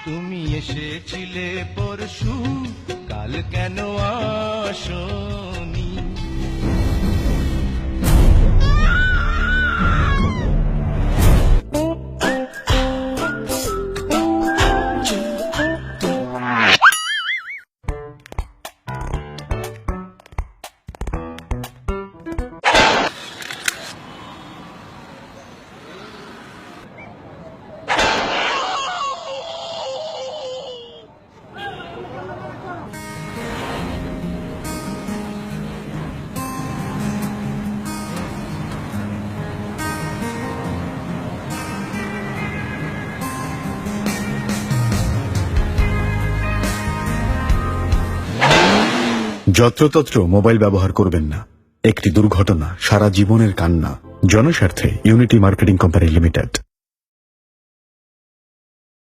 তুমি এসেছিলে পরশু, কাল কেন আসনি? যত্রতত্র মোবাইল ব্যবহার করবেন না। একটি দুর্ঘটনা সারা জীবনের কান্না। জনস্বার্থে ইউনিটি মার্কেটিং কোম্পানি লিমিটেড।